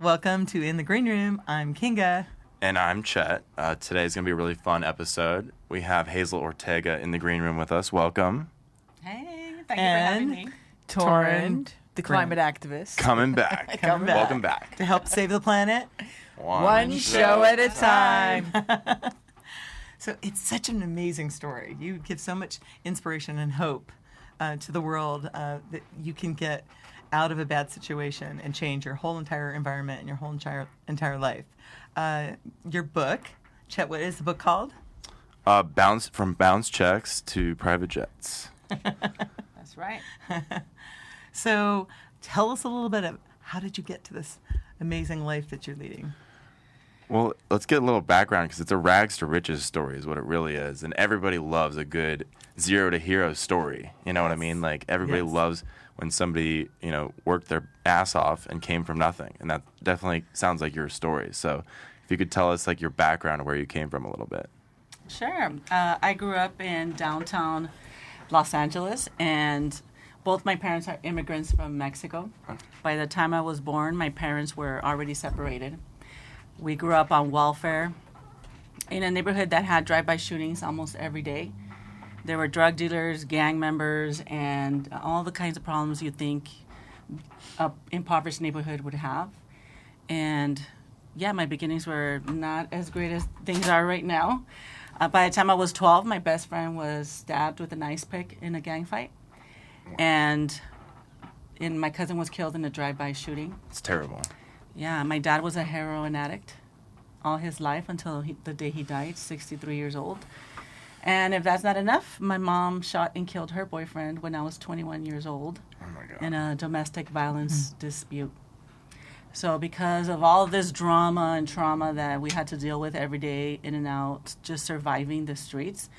Welcome to In the Green Room. I'm Kinga. And I'm Chet. Today's going to be a really fun episode. We have Hazel Ortega in the green room with us. Welcome. Hey, thank you for having me. Torrent, the climate activist. Coming back. Welcome back. To help save the planet. One show at a time. So it's such an amazing story. You give so much inspiration and hope to the world that you can get out of a bad situation and change your whole entire environment and your whole entire life. Your book, Chet, what is the book called? From bounce checks to private jets. That's right. So tell us a little bit of how did you get to this amazing life that you're leading? Well, let's get a little background because it's a rags to riches story is what it really is. And everybody loves a good zero to hero story. You know what I mean? Like everybody loves when somebody, worked their ass off and came from nothing. And that definitely sounds like your story. So if you could tell us like your background and where you came from a little bit. Sure. I grew up in downtown Los Angeles, and both my parents are immigrants from Mexico. By the time I was born, my parents were already separated. We grew up on welfare in a neighborhood that had drive-by shootings almost every day. There were drug dealers, gang members, and all the kinds of problems you think an impoverished neighborhood would have. And yeah, my beginnings were not as great as things are right now. By the time I was 12, my best friend was stabbed with an ice pick in a gang fight. And my cousin was killed in a drive-by shooting. It's terrible. Yeah, my dad was a heroin addict all his life until the day he died, 63 years old. And if that's not enough, my mom shot and killed her boyfriend when I was 21 years old in a domestic violence dispute. So because of all this drama and trauma that we had to deal with every day, in and out, just surviving the streets,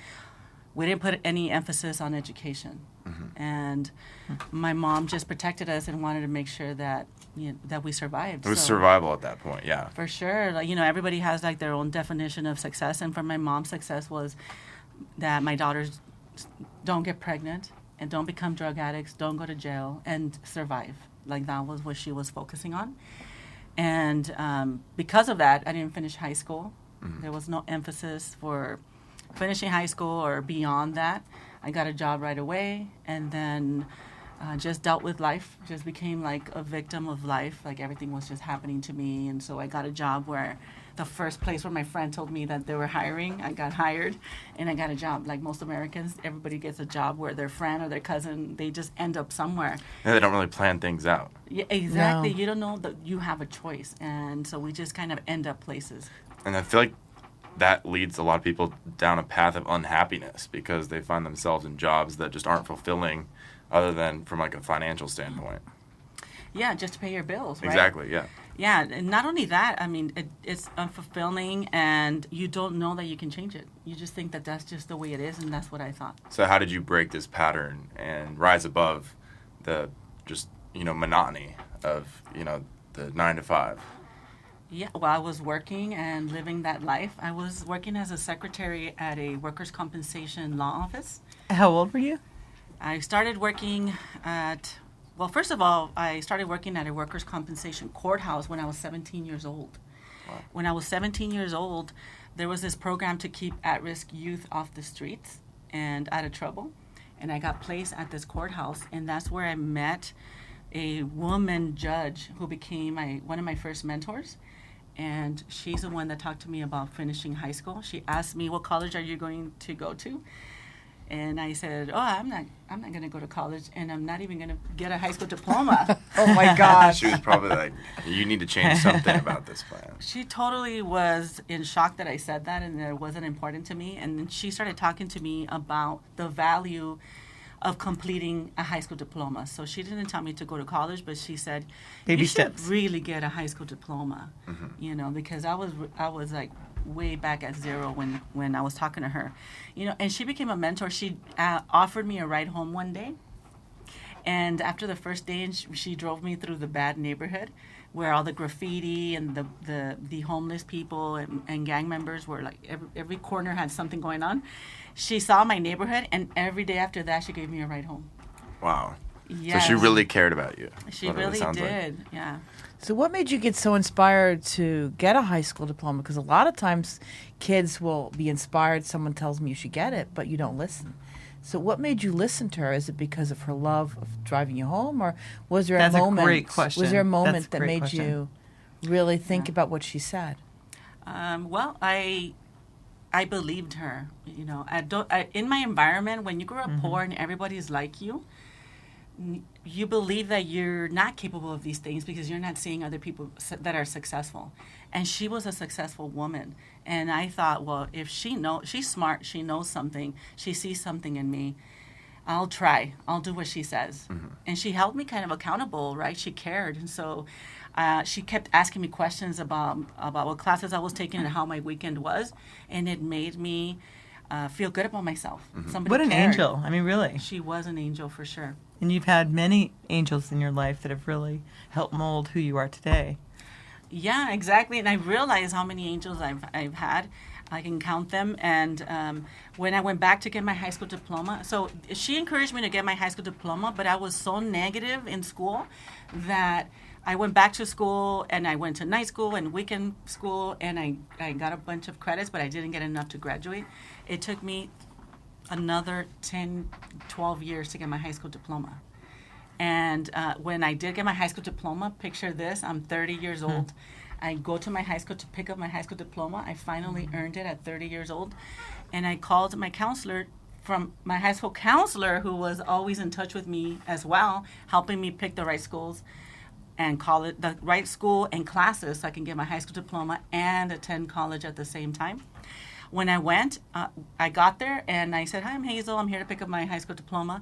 we didn't put any emphasis on education. Mm-hmm. And my mom just protected us and wanted to make sure that that we survived. It was survival at that point, yeah. For sure. Like, everybody has like their own definition of success. And for my mom, success was that my daughters don't get pregnant and don't become drug addicts, don't go to jail, and survive. Like that was what she was focusing on. And because of that, I didn't finish high school. Mm-hmm. There was no emphasis for finishing high school or beyond that. I got a job right away, and then just dealt with life, just became like a victim of life. Like everything was just happening to me. And so I got a job where the first place where my friend told me that they were hiring, I got hired and I got a job. Like most Americans, everybody gets a job where their friend or their cousin, they just end up somewhere. Yeah, they don't really plan things out. Yeah, exactly. No. You don't know that you have a choice. And so we just kind of end up places. And I feel like that leads a lot of people down a path of unhappiness because they find themselves in jobs that just aren't fulfilling other than from like a financial standpoint. Yeah, just to pay your bills, right? Exactly, yeah. Yeah, and not only that, I mean, it's unfulfilling, and you don't know that you can change it. You just think that that's just the way it is, and that's what I thought. So how did you break this pattern and rise above the just, monotony of, the 9 to 5? Yeah, well, I was working and living that life. I was working as a secretary at a workers' compensation law office. How old were you? I started working first of all, I started working at a workers' compensation courthouse when I was 17 years old. Wow. When I was 17 years old, there was this program to keep at-risk youth off the streets and out of trouble. And I got placed at this courthouse, and that's where I met a woman judge who became one of my first mentors. And she's the one that talked to me about finishing high school. She asked me, what college are you going to go to? And I said, I'm not going to go to college, and I'm not even going to get a high school diploma. Oh, my gosh. She was probably like, you need to change something about this plan. She totally was in shock that I said that and that it wasn't important to me. And then she started talking to me about the value of completing a high school diploma. So she didn't tell me to go to college, but she said, you should really get a high school diploma, because I was like way back at zero when I was talking to her, and she became a mentor. She offered me a ride home one day. And after the first day, she drove me through the bad neighborhood where all the graffiti and the homeless people and gang members were like every corner had something going on. She saw my neighborhood, and every day after that, she gave me a ride home. Wow. Yes. So she really cared about you. She really did, yeah. So what made you get so inspired to get a high school diploma? Because a lot of times kids will be inspired. Someone tells me you should get it, but you don't listen. So what made you listen to her? Is it because of her love of driving you home, or was there That's a moment? a great question. Was there a That's moment a that great made question. you really think about what she said? Well, I believed her. You know, in my environment, when you grow up poor and everybody's like you believe that you're not capable of these things because you're not seeing other people that are successful. And she was a successful woman. And I thought, well, if she's smart, she knows something, she sees something in me, I'll try. I'll do what she says. And she held me kind of accountable, right? She cared. And so she kept asking me questions about what classes I was taking and how my weekend was. And it made me feel good about myself. Somebody What an cared. angel. I mean, really. She was an angel for sure. And you've had many angels in your life that have really helped mold who you are today. Yeah, exactly. And I realized how many angels I've had. I can count them. And when I went back to get my high school diploma, so she encouraged me to get my high school diploma, but I was so negative in school that I went back to school, and I went to night school and weekend school, and I got a bunch of credits, but I didn't get enough to graduate. It took me another 10, 12 years to get my high school diploma. And when I did get my high school diploma, picture this, I'm 30 years old. I go to my high school to pick up my high school diploma. I finally earned it at 30 years old. And I called my counselor, from my high school counselor, who was always in touch with me as well, helping me pick the right schools and the right school and classes so I can get my high school diploma and attend college at the same time. When I went, I got there and I said, "Hi, I'm Hazel. I'm here to pick up my high school diploma."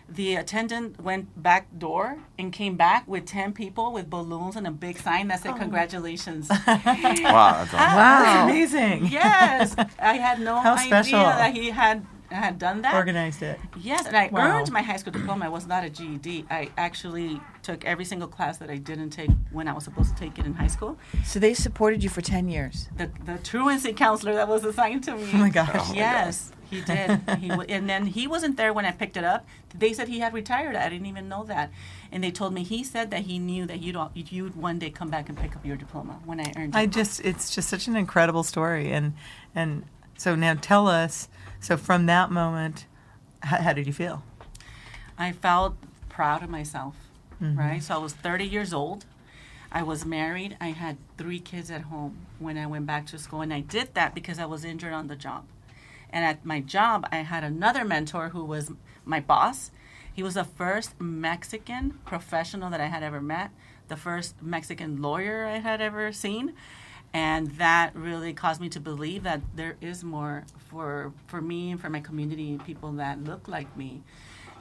The attendant went back door and came back with 10 people with balloons and a big sign that said, "Congratulations." Wow, that's awesome. Wow. That's amazing. Yes. I had no How idea special. that he had done that. Organized it. Yes, and I Wow. earned my high school diploma. It was not a GED. I actually took every single class that I didn't take when I was supposed to take it in high school. So they supported you for 10 years. The truancy counselor that was assigned to me. Oh my gosh. Yes, he did. And then he wasn't there when I picked it up. They said he had retired. I didn't even know that. And they told me he said that he knew that you'd one day come back and pick up your diploma when I earned it. It's just such an incredible story. And so now tell us, so from that moment, how did you feel? I felt proud of myself, right? So I was 30 years old. I was married. I had 3 kids at home when I went back to school. And I did that because I was injured on the job. And at my job, I had another mentor who was my boss. He was the first Mexican professional that I had ever met, the first Mexican lawyer I had ever seen. And that really caused me to believe that there is more for me and for my community, people that look like me.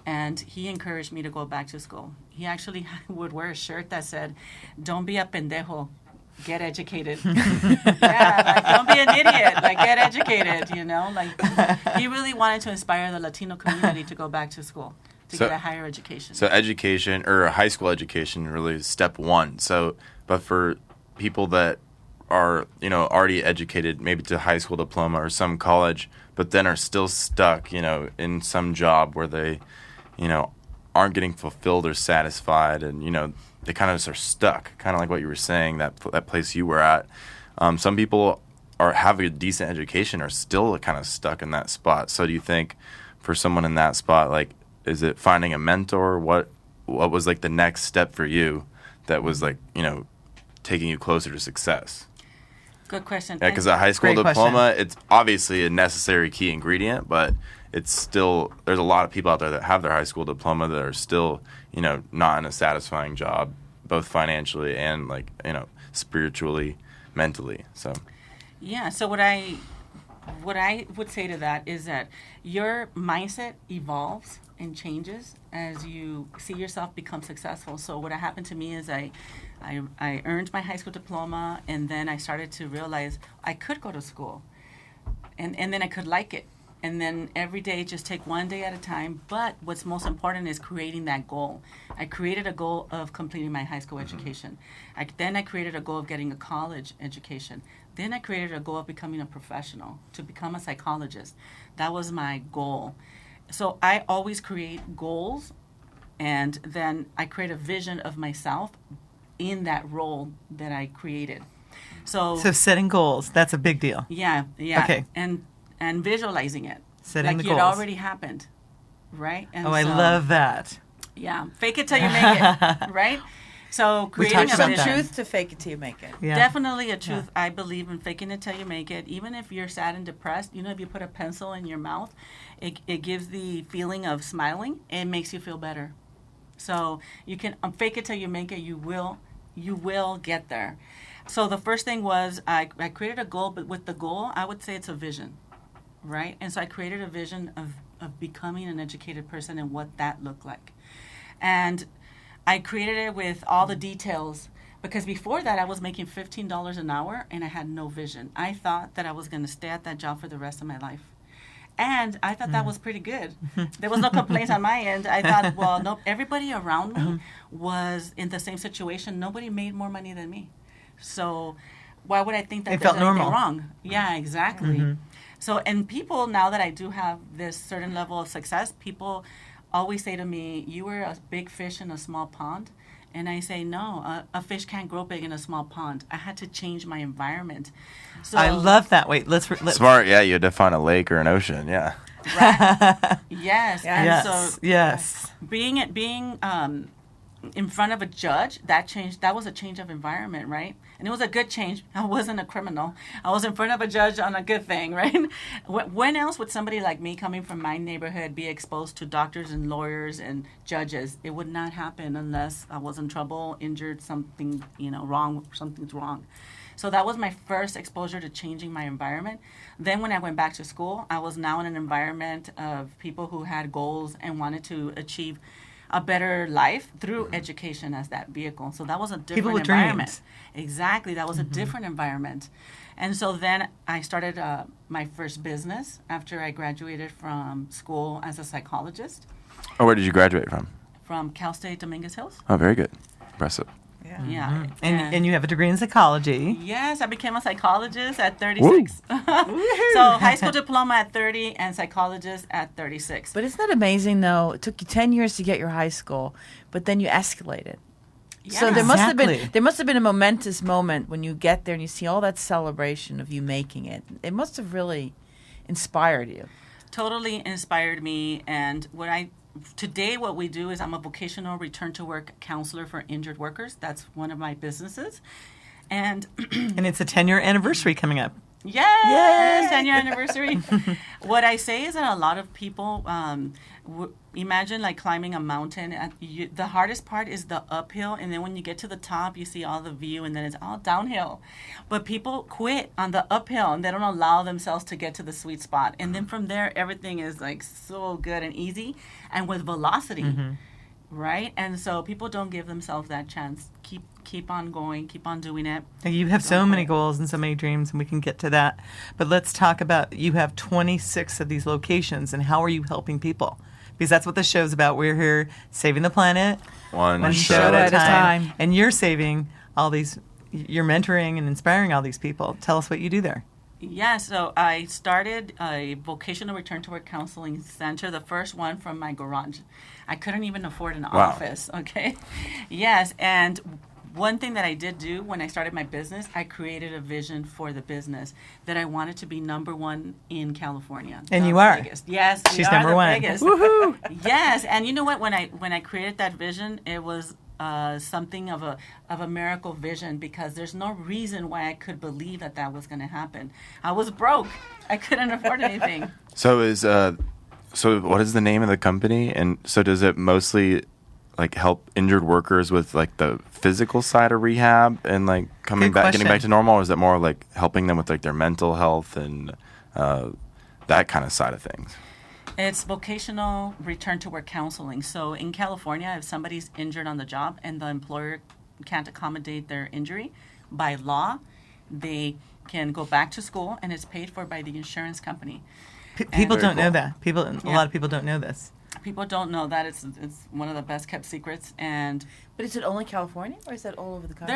And he encouraged me to go back to school. He actually would wear a shirt that said, "Don't be a pendejo, get educated." Yeah, like, don't be an idiot, like, get educated, you know? Like, he really wanted to inspire the Latino community to go back to school, to get a higher education. So education, or high school education, really is step one. So, but for people that are, already educated, maybe to high school diploma or some college, but then are still stuck, in some job where they, aren't getting fulfilled or satisfied, and, they kind of just are stuck, kind of like what you were saying, that place you were at. Some people have a decent education are still kind of stuck in that spot. So do you think for someone in that spot, like, is it finding a mentor? What was like the next step for you that was like, taking you closer to success? Good question. Yeah, because a high school Great diploma, it's obviously a necessary key ingredient, but it's still, there's a lot of people out there that have their high school diploma that are still, not in a satisfying job, both financially and like, spiritually, mentally. So, yeah. So what I would say to that is that your mindset evolves and changes as you see yourself become successful. So what happened to me is I earned my high school diploma, and then I started to realize I could go to school, and then I could like it. And then every day, just take one day at a time. But what's most important is creating that goal. I created a goal of completing my high school education. Then I created a goal of getting a college education. Then I created a goal of becoming a professional, to become a psychologist. That was my goal. So I always create goals, and then I create a vision of myself in that role that I created. So setting goals, that's a big deal. yeah. Okay. And visualizing it. Setting like the it goals. already happened. Right? And I love that. Yeah. Fake it till you make it. Right? So We creating talked a about Some that. vision. truth to fake it till you make it. Yeah. Definitely a truth. I believe in faking it till you make it. Even if you're sad and depressed, if you put a pencil in your mouth, it gives the feeling of smiling. It makes you feel better. So you can fake it till you make it. You will get there. So the first thing was I created a goal, but with the goal, I would say it's a vision, right? And so I created a vision of becoming an educated person and what that looked like. And I created it with all the details because before that I was making $15 an hour and I had no vision. I thought that I was going to stay at that job for the rest of my life. And I thought that was pretty good. There was no complaints on my end. I thought, well, no, everybody around me was in the same situation. Nobody made more money than me. So why would I think that It there's felt anything normal. wrong? Yeah, exactly. So, and people, now that I do have this certain level of success, people always say to me, you were a big fish in a small pond. And I say, no, a fish can't grow big in a small pond. I had to change my environment. So, I love that. Wait, let's Smart, yeah. You define a lake or an ocean, yeah. right? Yes. And Yes. so Yes. being in front of a judge, that was a change of environment, right? And it was a good change. I wasn't a criminal. I was in front of a judge on a good thing, right? When else would somebody like me coming from my neighborhood be exposed to doctors and lawyers and judges? It would not happen unless I was in trouble, injured, something, something's wrong. So that was my first exposure to changing my environment. Then when I went back to school, I was now in an environment of people who had goals and wanted to achieve a better life through education as that vehicle. So that was a different People with environment. dreams. Exactly. That was a different environment. And so then I started my first business after I graduated from school as a psychologist Oh, where did you graduate from? Cal State Dominguez Hills. Oh, very good. Impressive. Yeah. Yeah. And you have a degree in psychology. Yes, I became a psychologist at 36. So high school diploma at 30 and psychologist at 36. But isn't that amazing, though? It took you 10 years to get your high school, but then you escalated. So Yeah. Exactly. there must have been a momentous moment when you get there and you see all that celebration of you making it. It must have really inspired you. Totally inspired me. And today what we do is I'm a vocational return to work counselor for injured workers. That's one of my businesses. And And it's a 10-year anniversary coming up. yes, 10-year anniversary. What I say is that a lot of people imagine like climbing a mountain. The hardest part is the uphill, and then when you get to the top, you see all the view, and then it's all downhill. But people quit on the uphill, and they don't allow themselves to get to the sweet spot. And then from there, everything is like so good and easy, and with velocity. Right? And so people don't give themselves that chance. Keep on going, keep on doing it. You have so many goals and so many dreams, and we can get to that. But let's talk about, you have 26 of these locations, and how are you helping people? Because that's what the show's about. We're here saving the planet One show show at a time. time. And you're saving all these, you're mentoring and inspiring all these people. Tell us what you do there. Yeah, so I started a vocational return to work counseling center, the first one from my garage. I couldn't even afford an office, okay? Yes, and one thing that I did do when I started my business, I created a vision for the business that I wanted to be number one in California. And the you are. biggest. Yes, we She's are number the one. biggest. Woohoo! Yes, and you know what? When I created that vision, it was something of a miracle vision, because there's no reason why I could believe that was going to happen. I was broke. I couldn't afford anything. So what is the name of the company? And so does it mostly like help injured workers with like the physical side of rehab and like Good getting back question. to normal, or is it more like helping them with like their mental health and that kind of side of things? It's vocational return to work counseling. So in California, if somebody's injured on the job and the employer can't accommodate their injury, by law, they can go back to school and it's paid for by the insurance company. People Very don't know cool. that. A lot of people don't know this. People don't know that it's one of the best kept secrets, and But is it only California, or is that all over the country?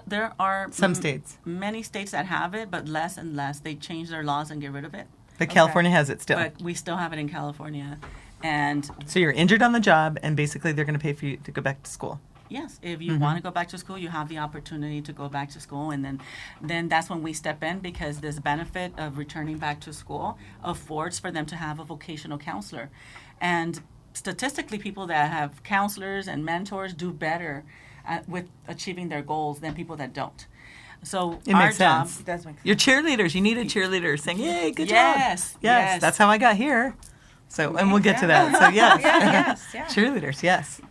there are Some states. many states that have it, but less and less. They change their laws and get rid of it. But California has it still. But we still have it in California, and So you're injured on the job, and basically they're going to pay for you to go back to school. Yes, if you want to go back to school, you have the opportunity to go back to school, and then that's when we step in, because this benefit of returning back to school affords for them to have a vocational counselor. And statistically, people that have counselors and mentors do better with achieving their goals than people that don't. So It our makes job, sense. It does make sense. You're cheerleaders. You need a cheerleader saying, "Yay, good job." Yes, yes. That's how I got here. So, and we'll get to that. So, yes. Yeah. Cheerleaders, yes.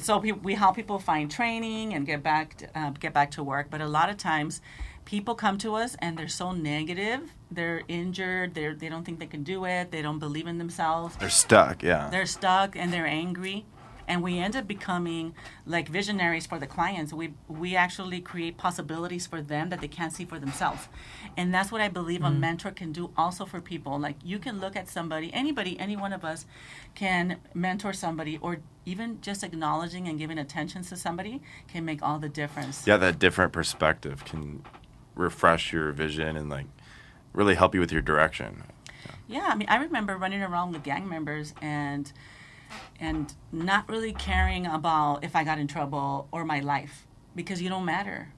So we help people find training and get back to work. But a lot of times, people come to us and they're so negative. They're injured. They don't think they can do it. They don't believe in themselves. They're stuck. Yeah. They're stuck and they're angry. And we end up becoming like visionaries for the clients. We actually create possibilities for them that they can't see for themselves. And that's what I believe a mentor can do also for people. Like, you can look at somebody, anybody, any one of us can mentor somebody, or even just acknowledging and giving attention to somebody can make all the difference. Yeah, that different perspective can refresh your vision and like really help you with your direction. Yeah, I mean, I remember running around with gang members and not really caring about if I got in trouble or my life, because you don't matter.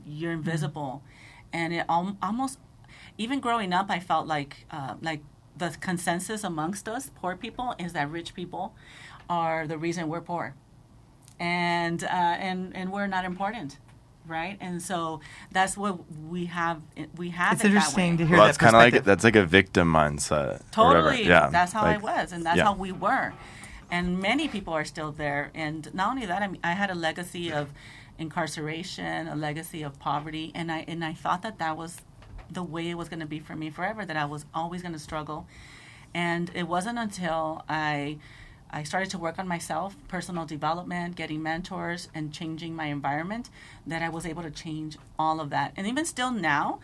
You're invisible. And it almost, even growing up, I felt like the consensus amongst us, poor people, is that rich people are the reason we're poor. And we're not important. Right, and so that's what we have. It's it interesting that to way. hear Well, that that's kind of perspective. like that's like a victim mindset. or whatever. Totally. Yeah. That's how like, I was, and that's yeah. how we were. And many people are still there. And not only that, I had a legacy of incarceration, a legacy of poverty, and I thought that was the way it was going to be for me forever, that I was always going to struggle. And it wasn't until I started to work on myself, personal development, getting mentors, and changing my environment, that I was able to change all of that. And even still now,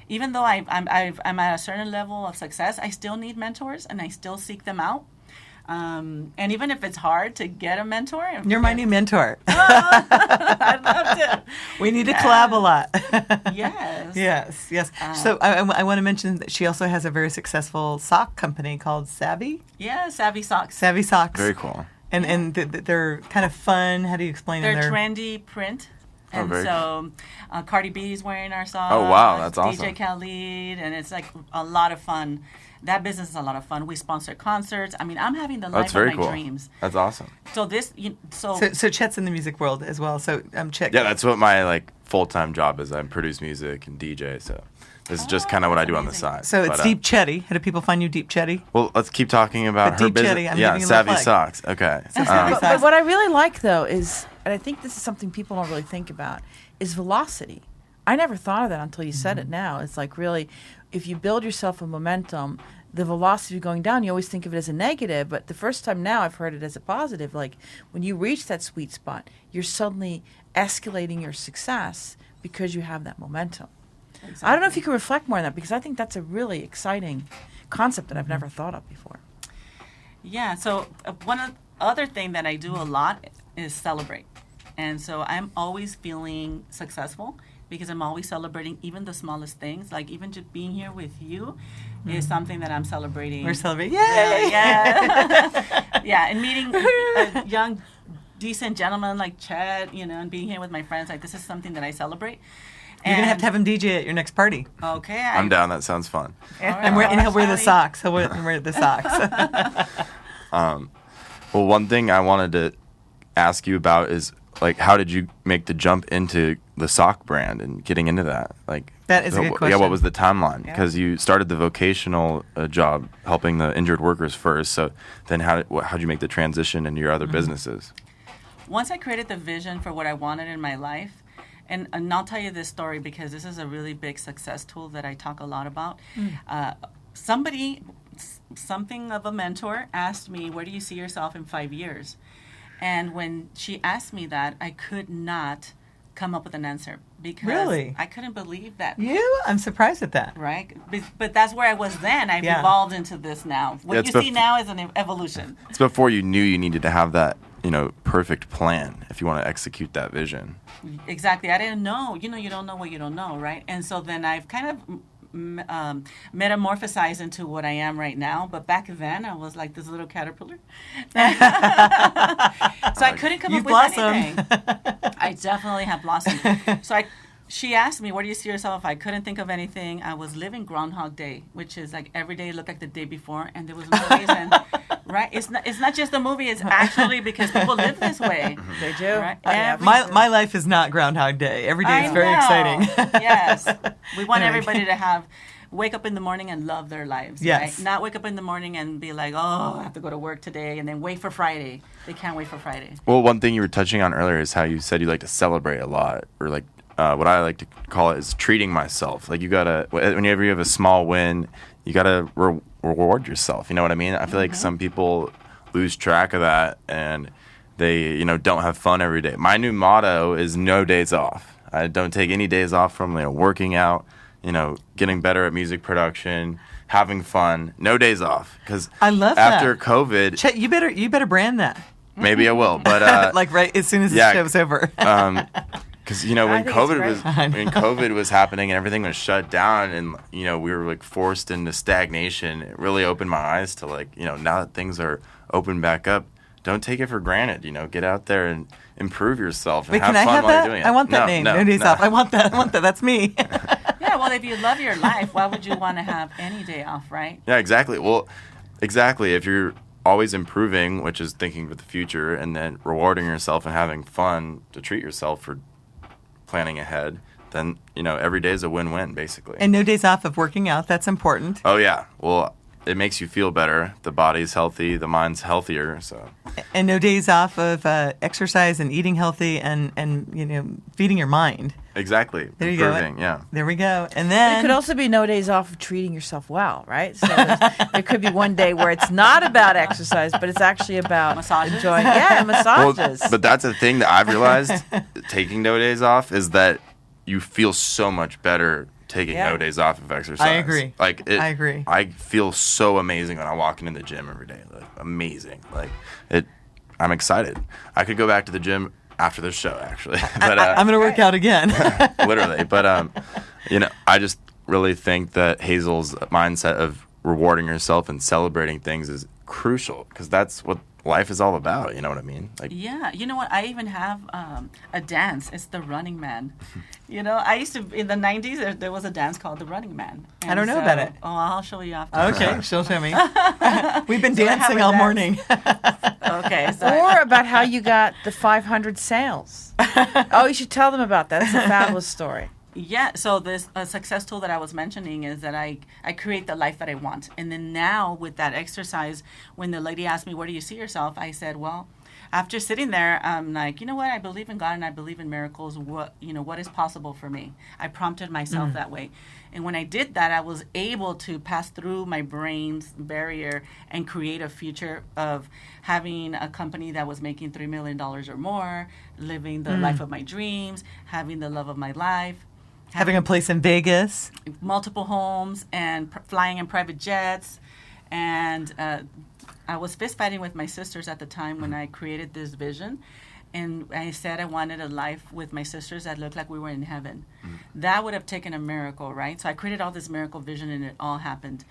even though I'm at a certain level of success, I still need mentors, and I still seek them out. And even if it's hard to get a mentor, You're my new mentor. I'd love to. We need to collab a lot. Yes. Yes. So I want to mention that she also has a very successful sock company called Savvy. Yeah, Savvy Socks. Savvy Socks. Very cool. And they're kind of fun. How do you explain them? They're trendy print. Oh, And very so Cardi B is wearing our socks. Oh, wow, that's awesome. DJ Khaled, and it's like a lot of fun. That business is a lot of fun. We sponsor concerts. I mean, I'm having the That's life of very my cool. dreams. That's awesome. So this, So Chet's in the music world as well. So Chet. Yeah, that's what my like full-time job is. I produce music and DJ. So this is just kind of what I do on the amazing. side. So it's But, Deep Chetty. How do people find you, Deep Chetty? Well, let's keep talking about But her Deep business. Chetty, I'm yeah, giving you a Savvy flag. Socks. Okay. Savvy But Socks. what I really like, though, is, and I think this is something people don't really think about, is velocity. I never thought of that until you said it now. It's like, really, if you build yourself a momentum, the velocity going down, you always think of it as a negative, but the first time now I've heard it as a positive. Like, when you reach that sweet spot, you're suddenly escalating your success because you have that momentum. Exactly. I don't know if you can reflect more on that, because I think that's a really exciting concept that I've never thought of before. Yeah. So one other thing that I do a lot is celebrate, and so I'm always feeling successful because I'm always celebrating even the smallest things. Like, even just being here with you is something that I'm celebrating. We're celebrating. Yay! Yeah. Yeah, and meeting a young, decent gentleman like Chet, and being here with my friends, like, this is something that I celebrate. You're going to have him DJ at your next party. Okay. I'm down. That sounds fun. And he'll wear the socks. He'll wear the socks. Well, one thing I wanted to ask you about is, like, how did you make the jump into the sock brand and getting into that? Like, That is a good question. Yeah, what was the timeline? Yeah. Because you started the vocational job helping the injured workers first. So then how'd you make the transition into your other businesses? Once I created the vision for what I wanted in my life, and I'll tell you this story because this is a really big success tool that I talk a lot about. Something of a mentor asked me, where do you see yourself in 5 years? And when she asked me that, I could not come up with an answer because Really? I couldn't believe that. I'm surprised at that. Right? But that's where I was then. I've Yeah. evolved into this now. What It's you see now is an evolution. It's before you knew you needed to have that, perfect plan if you want to execute that vision. Exactly. I didn't know. You don't know what you don't know, right? And so then I've kind of metamorphosized into what I am right now. But back then, I was like this little caterpillar. So I couldn't come up with anything. I definitely have blossomed. So she asked me, where do you see yourself? I couldn't think of anything. I was living Groundhog Day, which is like every day looked like the day before, and there was no reason. Right? It's not just a movie. It's actually because people live this way. They do. Right? My life is not Groundhog Day. Every day is very exciting. Yes. We want Anyway. everybody to wake up in the morning and love their lives. Yes. Right? Not wake up in the morning and be like, oh, I have to go to work today, and then wait for Friday. They can't wait for Friday. Well, one thing you were touching on earlier is how you said you like to celebrate a lot, or like what I like to call it is treating myself. Like you gotta, whenever you have a small win, you gotta reward yourself. You know what I mean? I feel like some people lose track of that and they, don't have fun every day. My new motto is no days off. I don't take any days off from working out, getting better at music production, having fun. No days off. Because I love after that. COVID, Chet, you better brand that. maybe I will. But like right as soon as yeah, the show's over. Because when think when COVID was happening and everything was shut down, and we were forced into stagnation, it really opened my eyes to now that things are open back up, don't take it for granted. Get out there and improve yourself and Wait, have can I fun have while that? you're doing it. I want that name. No days off. I want that. That's me. Yeah, well, if you love your life, why would you want to have any day off, right? Yeah, exactly. Well, exactly. If you're always improving, which is thinking for the future, and then rewarding yourself and having fun to treat yourself for planning ahead, then every day is a win-win basically. And no days off of working out. That's important. Oh yeah, well, it makes you feel better. The body's healthy, the mind's healthier. So. And no days off of exercise and eating healthy and feeding your mind. Exactly. There you Improving, go. yeah. There we go. And But then it could also be no days off of treating yourself well, right? So there could be one day where it's not about exercise, but it's actually about Massages? enjoying. Well, Massages. but that's a thing that I've realized taking no days off is that you feel so much better taking Yeah. no days off of exercise. I agree. I agree. I feel so amazing when I walk into the gym every day. Amazing. I'm excited. I could go back to the gym after this show, actually. But I'm going to work out again. literally. But I just really think that Hazel's mindset of rewarding yourself and celebrating things is crucial because that's what life is all about. You know what I mean? Yeah, you know what? I even have a dance. It's the Running Man. I used to in the '90s. There was a dance called the Running Man. I don't know about it. Oh, I'll show you after. Okay, she'll show me. We've been So I have dancing a all dance. morning. Okay, so or about how you got the 500 sales. Oh, you should tell them about that. It's a fabulous story. yeah. So this success tool that I was mentioning is that I create the life that I want, and then now with that exercise, when the lady asked me, "Where do you see yourself?" I said, "Well." After sitting there, I'm like, you know what? I believe in God and I believe in miracles. What is possible for me? I prompted myself that way, and when I did that, I was able to pass through my brain's barrier and create a future of having a company that was making $3 million or more, living the life of my dreams, having the love of my life, Having a place in Vegas. multiple homes, and flying in private jets, and I was fist fighting with my sisters at the time when I created this vision, and I said I wanted a life with my sisters that looked like we were in heaven. That would have taken a miracle, right? So I created all this miracle vision, and it all happened.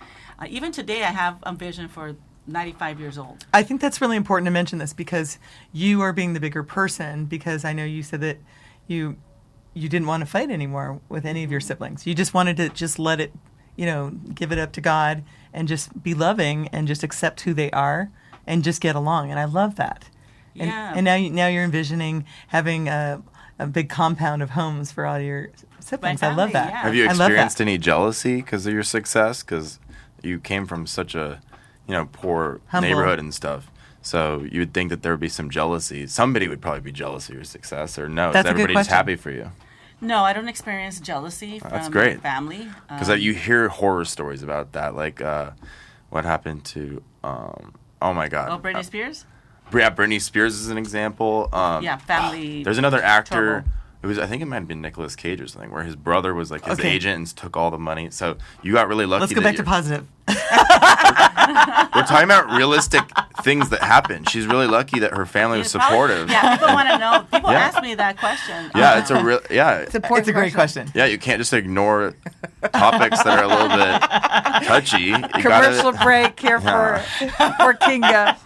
Even today, I have a vision for 95 years old. I think that's really important to mention this because you are being the bigger person, because I know you said that you didn't want to fight anymore with any of your siblings. You just wanted to just let it, give it up to God and just be loving and just accept who they are and just get along. And I love that. Yeah. And now you're envisioning having a big compound of homes for all your siblings. I love family, that. yeah. Have you I love experienced that. any jealousy because of your success? Because you came from such a, poor Humble. neighborhood and stuff. So you would think that there would be some jealousy. Somebody would probably be jealous of your success, or no? That's Is a good everybody just question. happy for you? No, I don't experience jealousy from That's great. my family. Because you hear horror stories about that, like what happened to, oh my God. Britney Spears? Yeah, Britney Spears is an example. Family. There's another actor. trouble. I think it might have been Nicolas Cage or something, where his brother was like his Okay. agent and took all the money. So you got really lucky. Let's go that back to you're- positive. We're talking about realistic things that happen. She's really lucky that her family was supportive. Yeah, people want to know. People Yeah. ask me that question. Yeah, it's a real. Yeah, It's a great question. yeah. You can't just ignore topics that are a little bit touchy. You Commercial gotta, break here for Kinga.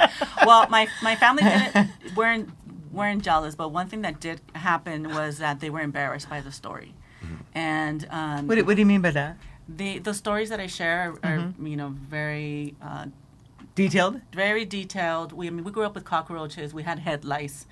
Well, my family weren't jealous, but one thing that did happen was that they were embarrassed by the story. And What do you mean by that? the stories that I share are very Detailed? very detailed. We grew up with cockroaches. We had head lice.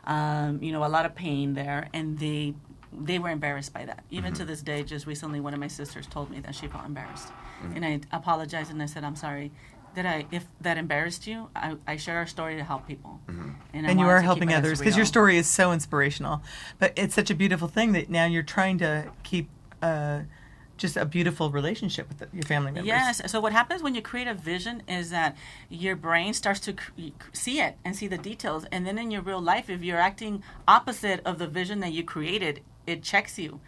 A lot of pain there, and they were embarrassed by that. Even to this day, just recently, one of my sisters told me that she felt embarrassed, and I apologized and I said, "I'm sorry. If that embarrassed you, I share our story to help people." And And you wanted are to keep helping it as others because your real. story is so inspirational. But it's such a beautiful thing that now you're trying to keep just a beautiful relationship with your family members. Yes. So what happens when you create a vision is that your brain starts to see it and see the details. And then in your real life, if you're acting opposite of the vision that you created, it checks you.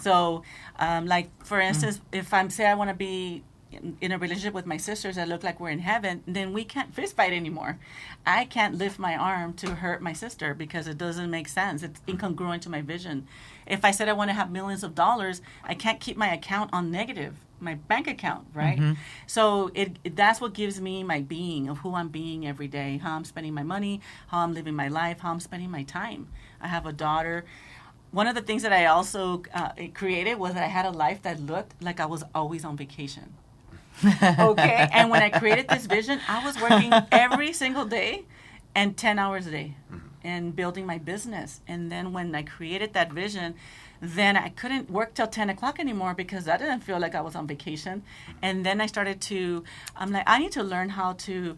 So, like, for instance, if I want to be in a relationship with my sisters that look like we're in heaven, then we can't fist fight anymore. I can't lift my arm to hurt my sister because it doesn't make sense. It's incongruent to my vision. If I said I want to have millions of dollars, I can't keep my account on negative, my bank account, right? So that's what gives me my being of who I'm being every day, how I'm spending my money, how I'm living my life, how I'm spending my time. I have a daughter. One of the things that I also created was that I had a life that looked like I was always on vacation. Okay, and when I created this vision, I was working every single day and 10 hours a day and building my business. And then when I created that vision, then I couldn't work till 10 o'clock anymore because I didn't feel like I was on vacation. And then I started I'm like, I need to learn how to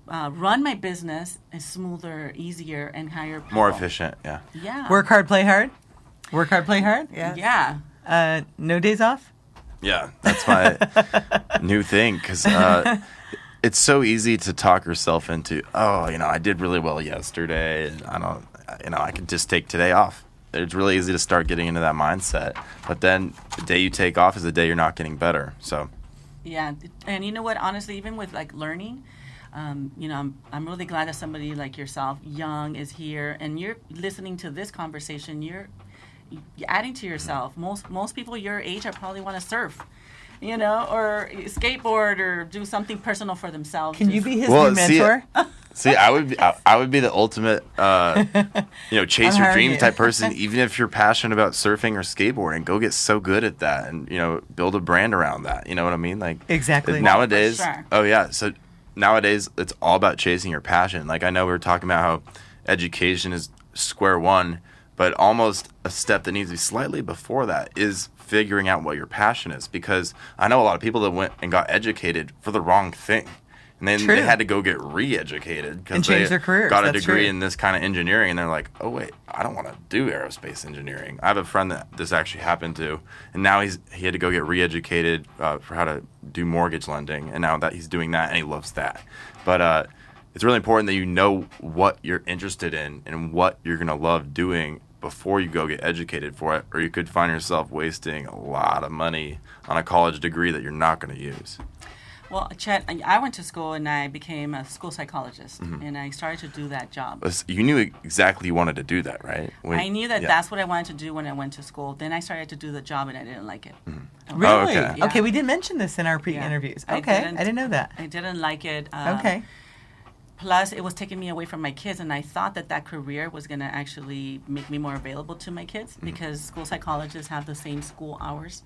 run my business smoother, easier, and higher people. more efficient. Yeah. Yeah. Work hard, play hard. Work hard, play hard. Yeah. Yeah. No days off. Yeah, that's my new thing because it's so easy to talk yourself into, I did really well yesterday. And I could just take today off. It's really easy to start getting into that mindset. But then the day you take off is the day you're not getting better. So. Yeah, and you know what? Honestly, even with like learning, I'm really glad that somebody like yourself, young, is here, and you're listening to this conversation. You're adding to yourself. Most people your age probably want to surf, or skateboard or do something personal for themselves. Can you be his Well, new mentor? See, I would be the ultimate, chase I'm your hiring dream you. type person. Even if you're passionate about surfing or skateboarding, go get so good at that, and build a brand around that. You know what I mean? Like Exactly. nowadays. For sure. Oh yeah. So nowadays, it's all about chasing your passion. Like I know we were talking about how education is square one, but almost a step that needs to be slightly before that is figuring out what your passion is. Because I know a lot of people that went and got educated for the wrong thing. And then True. they had to go get re-educated And because change they their careers. got a That's degree true. in this kind of engineering. And they're like, oh, wait, I don't want to do aerospace engineering. I have a friend that this actually happened to. And now he had to go get re-educated for how to do mortgage lending. And now that he's doing that, and he loves that. But it's really important that you know what you're interested in and what you're going to love doing before you go get educated for it, or you could find yourself wasting a lot of money on a college degree that you're not going to use. Well, Chet, I went to school and I became a school psychologist, and I started to do that job. You knew exactly you wanted to do that, right? I knew that yeah. that's what I wanted to do when I went to school. Then I started to do the job and I didn't like it. Really? okay. Yeah. Okay, we didn't mention this in our pre-interviews. I Okay, I didn't. didn't know that. I didn't like it. Okay. Plus, it was taking me away from my kids, and I thought that career was going to actually make me more available to my kids because school psychologists have the same school hours.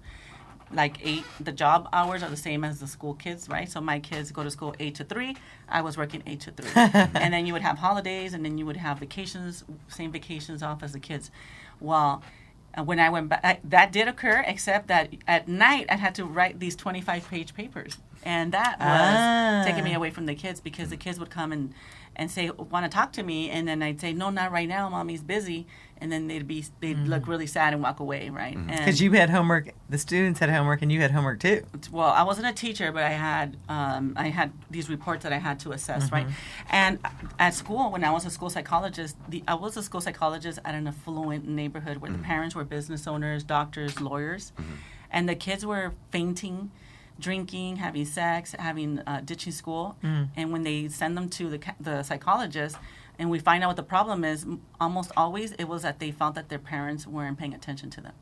The job hours are the same as the school kids, right? So my kids go to school 8 to 3. I was working 8 to 3. And then you would have holidays, and then you would have vacations, same vacations off as the kids. Well, when I went back, that did occur, except that at night I had to write these 25-page papers. And that was taking me away from the kids because the kids would come and say, want to talk to me. And then I'd say, no, not right now. Mommy's busy. And then they'd look really sad and walk away, right? Because you had homework, the students had homework, and you had homework too. Well, I wasn't a teacher, but I had these reports that I had to assess, right? And at school, when I was a school psychologist, I was a school psychologist at an affluent neighborhood where the parents were business owners, doctors, lawyers, and the kids were fainting drinking, having sex, having ditching school. And when they send them to the psychologist, and we find out what the problem is, almost always it was that they felt that their parents weren't paying attention to them.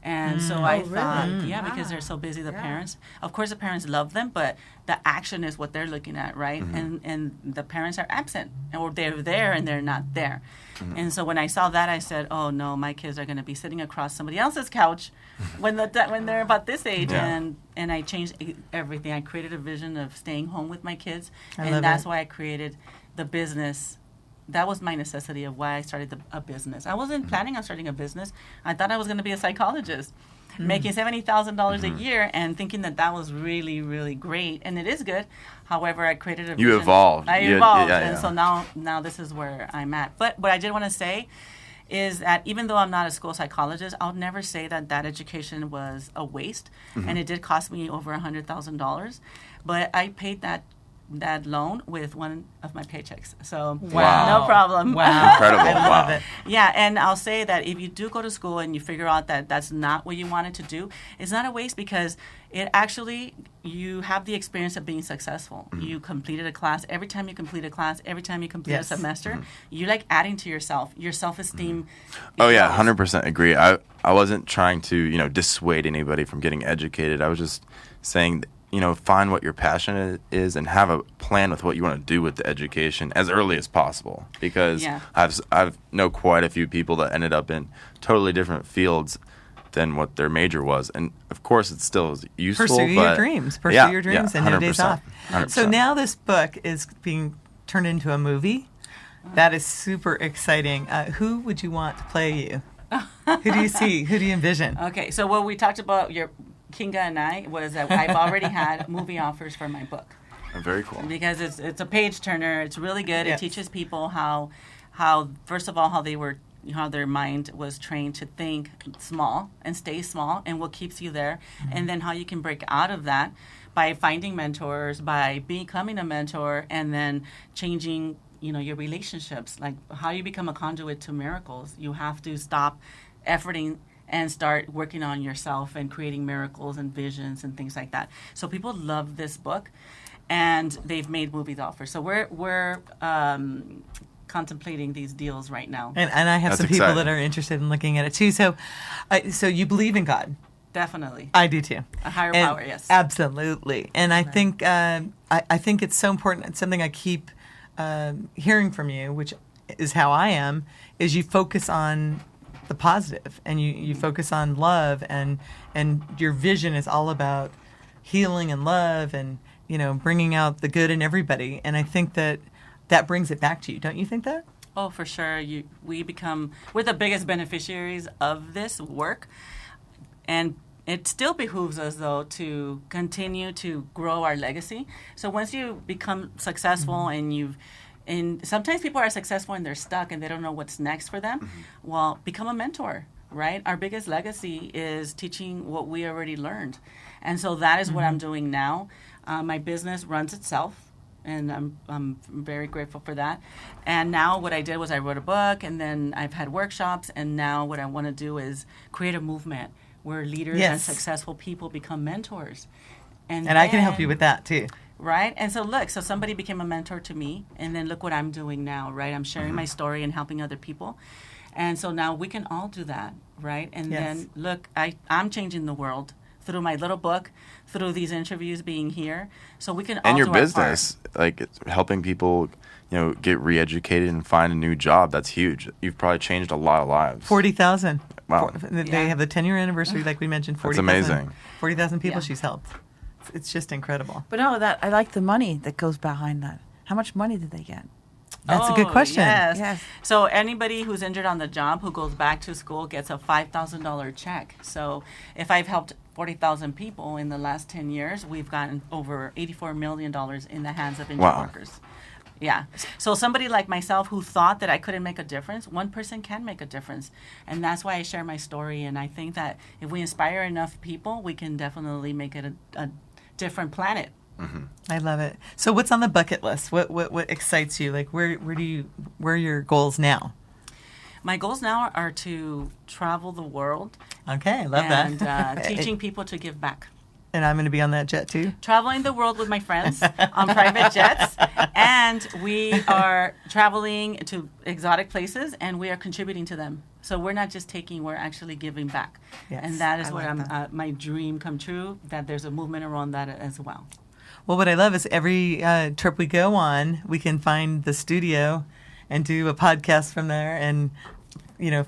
And so I thought, because they're so busy, the parents. Of course, the parents love them, but the action is what they're looking at, right? And the parents are absent, or they're there and they're not there. And so when I saw that, I said, oh no, my kids are going to be sitting across somebody else's couch when they're about this age. And I changed everything. I created a vision of staying home with my kids, and that's why I created the business. That was my necessity of why I started a business. I wasn't planning on starting a business. I thought I was going to be a psychologist, making $70,000 a year, and thinking that was really, really great. And it is good. However, I created a vision. You evolved. I evolved. And so now this is where I'm at. But what I did want to say is that even though I'm not a school psychologist, I'll never say that education was a waste. And it did cost me over $100,000. But I paid that loan with one of my paychecks. So no problem. Wow. Incredible. I love it. Yeah, and I'll say that if you do go to school and you figure out that that's not what you wanted to do, it's not a waste, because it actually, you have the experience of being successful. You completed a class. Every time you complete a class, every time you complete a semester, you're like adding to yourself. Your self-esteem. Oh yeah, 100% agree. I wasn't trying to, dissuade anybody from getting educated. I was just saying, find what your passion is and have a plan with what you want to do with the education as early as possible. Because I've know quite a few people that ended up in totally different fields than what their major was. And of course, it still is useful. Pursue your dreams. Pursue your dreams and no days off. 100%. So now this book is being turned into a movie. That is super exciting. Who would you want to play you? Who do you see? Who do you envision? Okay, so what we talked about, Kinga and I, was that I've already had movie offers for my book. Very cool. Because it's a page turner. It's really good. Yes. It teaches people how first of all, how their mind was trained to think small and stay small, and what keeps you there, and then how you can break out of that by finding mentors, by becoming a mentor, and then changing your relationships, like how you become a conduit to miracles. You have to stop efforting and start working on yourself and creating miracles and visions and things like that. So people love this book, and they've made movies offers. So we're contemplating these deals right now. And I have some people that are interested in looking at it too. So you believe in God? Definitely. I do too. A higher power, yes. Absolutely. And I think I think it's so important. It's something I keep hearing from you, which is how I am, is you focus on the positive, and you focus on love, and your vision is all about healing and love, and bringing out the good in everybody. And I think that brings it back to you. Don't you think that? Oh, for sure. We're the biggest beneficiaries of this work, and it still behooves us, though, to continue to grow our legacy. So once you become successful, and sometimes people are successful and they're stuck and they don't know what's next for them. Well, become a mentor, right? Our biggest legacy is teaching what we already learned. And so that is what I'm doing now. My business runs itself, and I'm very grateful for that. And now what I did was I wrote a book, and then I've had workshops, and now what I want to do is create a movement where leaders and successful people become mentors. And I can help you with that too. Right? And so so somebody became a mentor to me, and then look what I'm doing now, right? I'm sharing my story and helping other people. And so now we can all do that, right? And then look, I'm changing the world through my little book, through these interviews, being here. So we can all do our part. And your business, like it's helping people, get re-educated and find a new job. That's huge. You've probably changed a lot of lives. 40,000. Wow. They have the 10-year anniversary, like we mentioned. 40,000. That's amazing. 40,000 people she's helped. It's just incredible. But no, I like the money that goes behind that. How much money did they get? That's a good question. Yes. So anybody who's injured on the job who goes back to school gets a $5,000 check. So if I've helped 40,000 people in the last 10 years, we've gotten over $84 million in the hands of injured workers. Yeah. So somebody like myself who thought that I couldn't make a difference, one person can make a difference. And that's why I share my story. And I think that if we inspire enough people, we can definitely make it a different planet. I love it. So what's on the bucket list? What excites you? Like where are your goals now? My goals now are to travel the world. Okay, I love that. And teaching people to give back. And I'm going to be on that jet too. Traveling the world with my friends on private jets, and we are traveling to exotic places, and we are contributing to them. So we're not just taking; we're actually giving back, Yes, and that is I what like that. my dream come true. That there's a movement around that as well. Well, what I love is every trip we go on, we can find the studio and do a podcast from there, and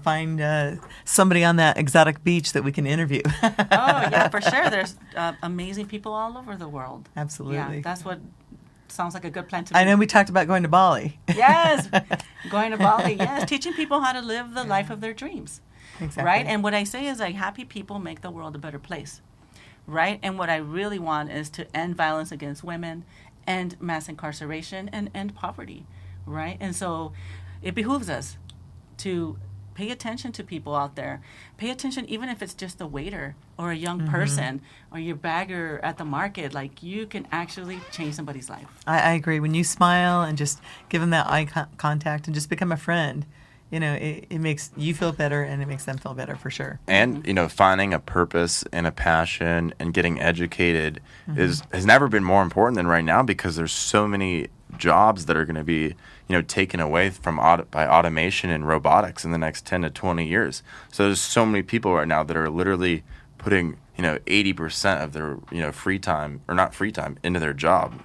find somebody on that exotic beach that we can interview. Oh yeah, for sure. There's amazing people all over the world. Absolutely. Yeah, that's what sounds like a good plan to me. I know we talked about going to Bali. Yes, going to Bali. Yes, teaching people how to live the life of their dreams. Exactly. Right? And what I say is like happy people make the world a better place. Right? And what I really want is to end violence against women, end mass incarceration, and end poverty. Right? And so it behooves us to pay attention to people out there. Pay attention even if it's just a waiter or a young person or your bagger at the market. Like you can actually change somebody's life. I agree. When you smile and just give them that eye contact and just become a friend, it makes you feel better and it makes them feel better for sure. And finding a purpose and a passion and getting educated has never been more important than right now, because there's so many jobs that are going to be taken away by automation and robotics in the next 10 to 20 years. So there's so many people right now that are literally putting 80% of their free time, or not free time, into their job,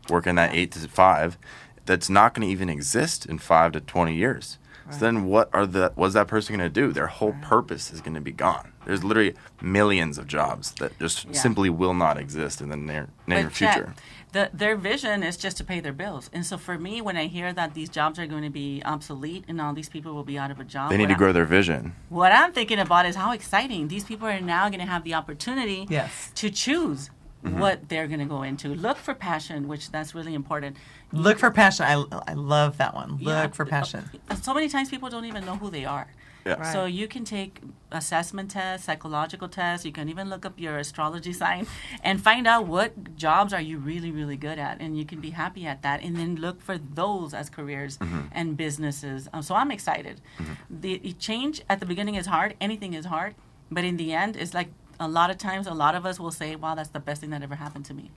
working that 8 to 5, that's not going to even exist in 5 to 20 years. Right. So then what's that person going to do? Their whole purpose is going to be gone. There's literally millions of jobs that just simply will not exist in the near future. Their vision is just to pay their bills. And so for me, when I hear that these jobs are going to be obsolete and all these people will be out of a job, they need to grow their vision. What I'm thinking about is how exciting. These people are now going to have the opportunity to choose what they're going to go into. Look for passion, which that's really important. Look for passion. I love that one. Look for passion. So many times people don't even know who they are. Yeah. Right. So you can take assessment tests, psychological tests. You can even look up your astrology sign and find out what jobs are you really, really good at. And you can be happy at that. And then look for those as careers and businesses. So I'm excited. The change at the beginning is hard. Anything is hard. But in the end, it's like a lot of times, a lot of us will say, wow, that's the best thing that ever happened to me.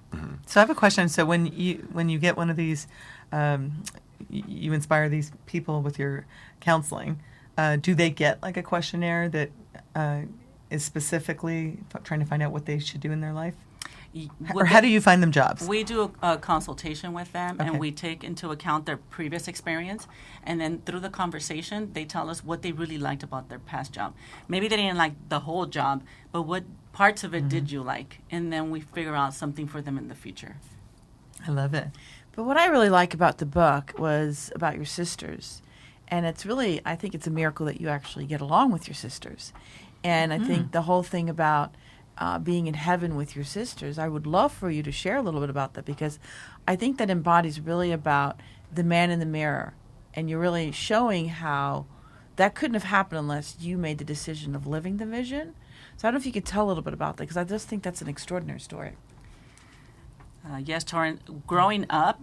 So I have a question. So when you get one of these, you inspire these people with your counseling, do they get like a questionnaire that is specifically trying to find out what they should do in their life? Or how do you find them jobs? We do a consultation with them, Okay. and we take into account their previous experience. And then through the conversation, they tell us what they really liked about their past job. Maybe they didn't like the whole job, but what parts of it did you like? And then we figure out something for them in the future. I love it. But what I really like about the book was about your sisters. And it's really, I think it's a miracle that you actually get along with your sisters. And I think the whole thing about being in heaven with your sisters, I would love for you to share a little bit about that, because I think that embodies really about the man in the mirror. And you're really showing how that couldn't have happened unless you made the decision of living the vision. So I don't know if you could tell a little bit about that, because I just think that's an extraordinary story. Yes, Torrin. Growing up,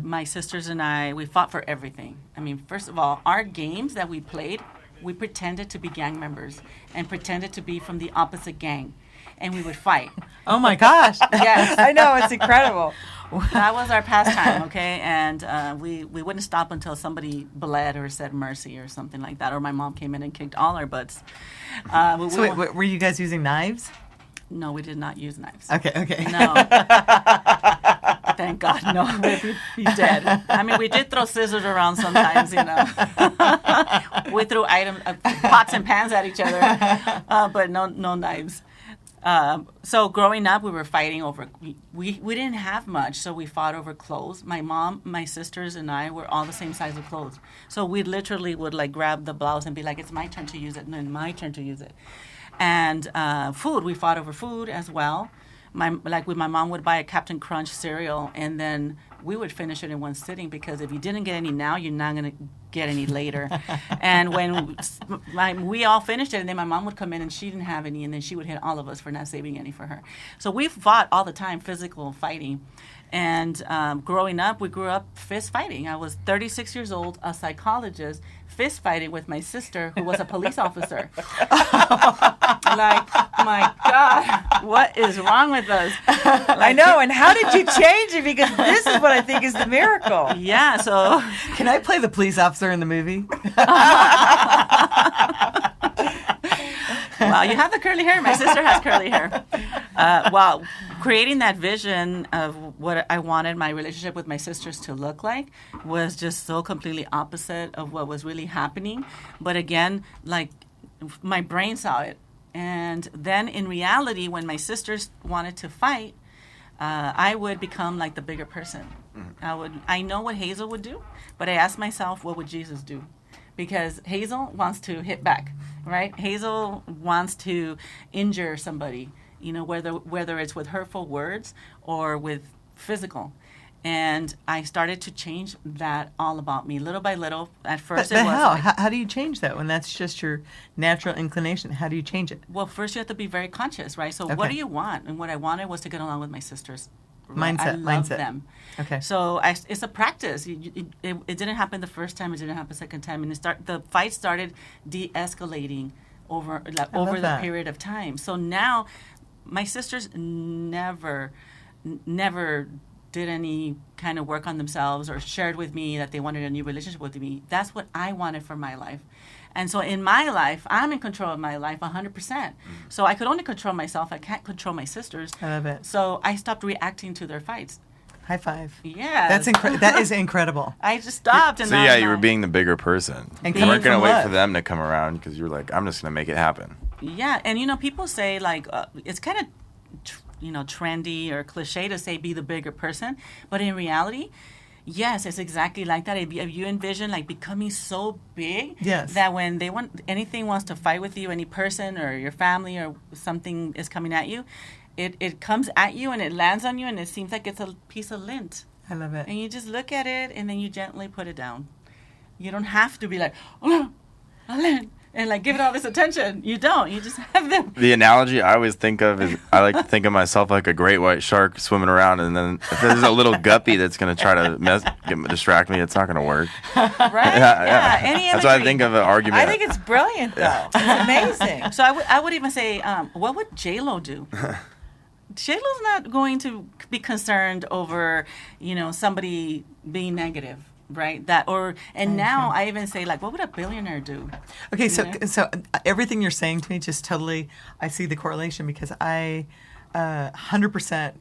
my sisters and I, we fought for everything. I mean, first of all, our games that we played, we pretended to be gang members and pretended to be from the opposite gang. And we would fight. Oh my gosh. Yes. I know, it's incredible. That was our pastime, okay? And we wouldn't stop until somebody bled or said mercy or something like that, or my mom came in and kicked all our butts. So wait, were you guys using knives? No, we did not use knives. Okay. No. Thank God, no. We'd be dead. I mean, we did throw scissors around sometimes, We threw pots and pans at each other, but no knives. So growing up, we were fighting over, we didn't have much, so we fought over clothes. My mom, my sisters, and I were all the same size of clothes. So we literally would grab the blouse and be like, it's my turn to use it, and then my turn to use it. And food, we fought over food as well. My mom would buy a Captain Crunch cereal, and then we would finish it in one sitting, because if you didn't get any now, you're not going to get any later. And when we all finished it, and then my mom would come in and she didn't have any, and then she would hit all of us for not saving any for her. So we fought all the time, physical fighting. And growing up, we grew up fist fighting. I was 36 years old, a psychologist, fist fighting with my sister, who was a police officer. My God. What is wrong with us? I know. And how did you change it? Because this is what I think is the miracle. Yeah, so Can I play the police officer in the movie? wow, you have the curly hair. My sister has curly hair. Well, creating that vision of what I wanted my relationship with my sisters to look like was just so completely opposite of what was really happening. But again, like my brain saw it. And then in reality, when my sisters wanted to fight, I would become like the bigger person. I know what Hazel would do, but I asked myself, what would Jesus do? Because Hazel wants to hit back, right? Hazel wants to injure somebody, whether it's with hurtful words or with physical. And I started to change that all about me, little by little. At first, But it was how? like, How do you change that when that's just your natural inclination? How do you change it? well, first you have to be very conscious, right? So Okay. what do you want? And what I wanted was to get along with my sisters. Right? I Mindset. love them. Okay. So it's a practice. It didn't happen the first time. It didn't happen the second time. And the fight started de-escalating over the that. period of time. So now my sisters never did any kind of work on themselves or shared with me that they wanted a new relationship with me. That's what I wanted for my life. And so in my life, I'm in control of my life 100%. So I could only control myself. I can't control my sisters. I love it. So I stopped reacting to their fights. High five. Yeah. That is incredible. I just stopped. And So now yeah, I'm you were like- being the bigger person. And You coming weren't gonna from wait love. for them to come around because you were like, I'm just gonna make it happen. Yeah, and people say like it's kind of trendy or cliche to say be the bigger person, but in reality, yes, it's exactly like that. If you envision like becoming so big Yes. that when anything wants to fight with you, any person or your family or something is coming at you, it comes at you and it lands on you and it seems like it's a piece of lint, I love it. and you just look at it and then you gently put it down. You don't have to be like, oh no, a lint. And like give it all this attention. You don't. You just have them. The analogy I always think of is I like to think of myself like a great white shark swimming around, and then if there's a little guppy that's going to try to distract me, it's not going to work. Right? Yeah. Any That's why I imagery. think of an argument. I think it's brilliant, though. It's amazing. So I would even say, what would J-Lo do? J-Lo's not going to be concerned over, somebody being negative, right? Now I even say, like, what would a billionaire do? Okay, so Yeah. so everything you're saying to me just totally, I see the correlation because I 100%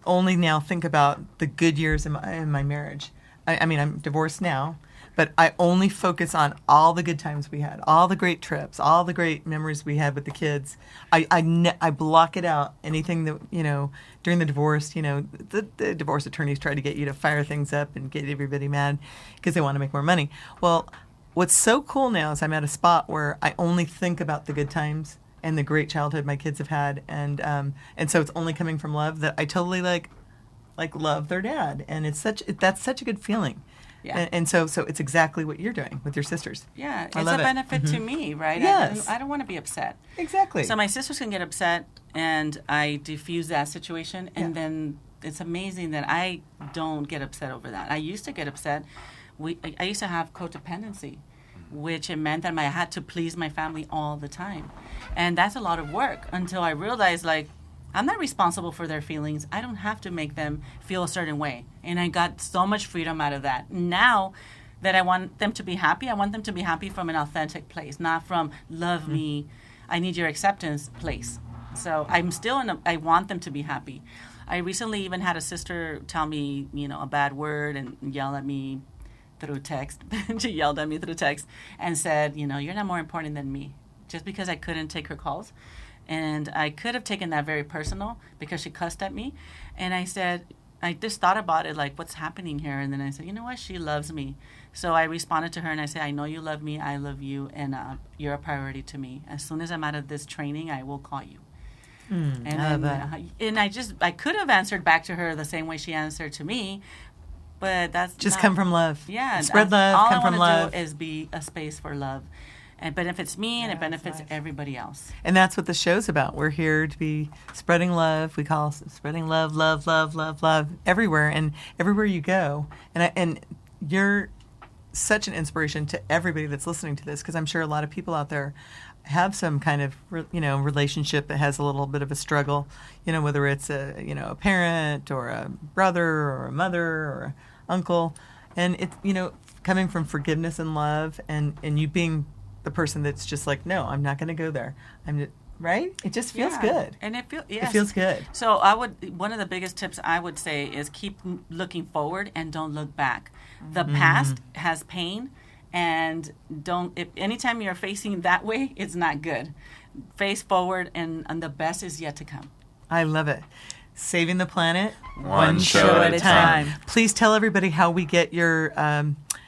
only now think about the good years in my marriage. I mean, I'm divorced now, but I only focus on all the good times we had, all the great trips, all the great memories we had with the kids. I block it out. Anything that, during the divorce, the divorce attorneys try to get you to fire things up and get everybody mad because they want to make more money. Well, what's so cool now is I'm at a spot where I only think about the good times and the great childhood my kids have had, and so it's only coming from love that I totally like love their dad, and that's such a good feeling. Yeah. And so it's exactly what you're doing with your sisters. Yeah, it's I a love it. benefit to me, right? Yes. I don't want to be upset. Exactly. So my sisters can get upset, and I diffuse that situation, and Yeah. then it's amazing that I don't get upset over that. I used to get upset. I used to have codependency, which it meant that I had to please my family all the time, and that's a lot of work until I realized, like, I'm not responsible for their feelings. I don't have to make them feel a certain way. And I got so much freedom out of that. Now that I want them to be happy, I want them to be happy from an authentic place, not from love me, I need your acceptance place. So I'm still I want them to be happy. I recently even had a sister tell me, a bad word and yell at me through text. She yelled at me through text and said, you're not more important than me, just because I couldn't take her calls. And I could have taken that very personal because she cussed at me. And I said, I just thought about it, like, what's happening here? And then I said, you know what? She loves me. So I responded to her and I said, I know you love me. I love you. And you're a priority to me. As soon as I'm out of this training, I will call you. And I love that. I could have answered back to her the same way she answered to me. But that's Just not- come from love. Yeah. Spread love, all come I from wanna love. do is be a space for love. And it benefits me and it benefits everybody else. And that's what the show's about. We're here to be spreading love. We call it spreading love, love, love, love, love everywhere and everywhere you go. And you're such an inspiration to everybody that's listening to this, because I'm sure a lot of people out there have some kind of relationship that has a little bit of a struggle, whether it's a parent or a brother or a mother or an uncle, and it's coming from forgiveness and love, and you being the person that's just like, no, I'm not going to go there. Right? It just feels good. And it It feels good. So one of the biggest tips I would say is keep looking forward and don't look back. The past has pain, and if anytime you're facing that way, it's not good. Face forward, and the best is yet to come. I love it. Saving the planet One show at a time. Please tell everybody how we get your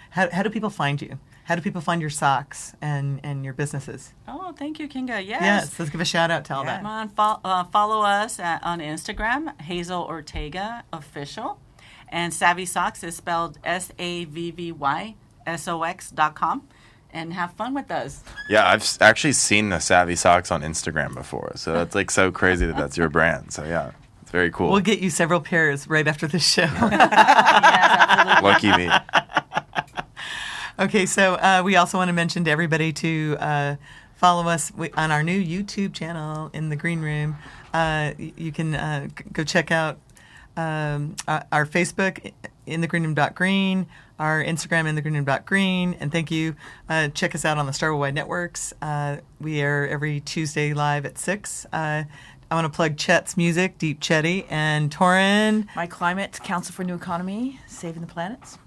how do people find you? How do people find your socks and your businesses? Oh, thank you, Kinga. Yes. Yes, let's give a shout out to all that. Come on, follow us on Instagram, Hazel Ortega Official. And Savvy Socks is spelled SAVVYSOX.com. And have fun with us. Yeah, I've actually seen the Savvy Socks on Instagram before. So that's like so crazy that that's your brand. So yeah, it's very cool. We'll get you several pairs right after this show. Yes, Lucky me. Okay, so we also want to mention to everybody to follow us on our new YouTube channel, In the Green Room. You can go check out our Facebook, inthegreenroom.green, our Instagram, inthegreenroom.green, and thank you. Check us out on the Star Worldwide Networks. We air every Tuesday live at 6. I want to plug Chet's music, Deep Chetty, and Torin. My Climate Council for New Economy, Saving the Planets.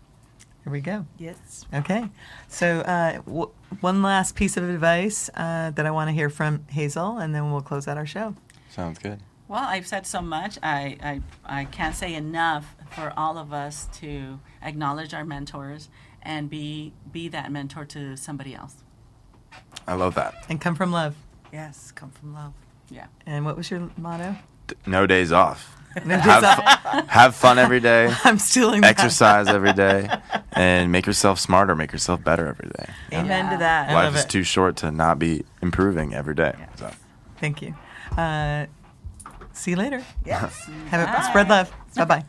Here we go. Yes. Okay. So one last piece of advice that I want to hear from Hazel, and then we'll close out our show. Sounds good. Well, I've said so much. I can't say enough for all of us to acknowledge our mentors and be that mentor to somebody else. I love that. And come from love. Yes, come from love. Yeah. And what was your motto? No days off. No days off. Have fun every day. I'm stealing that. Exercise every day. And make yourself smarter. Make yourself better every day. Amen to that. I love Life is it. too short to not be improving every day. Yeah. So. Thank you. See you later. Yes. Have it. Spread love. Bye-bye.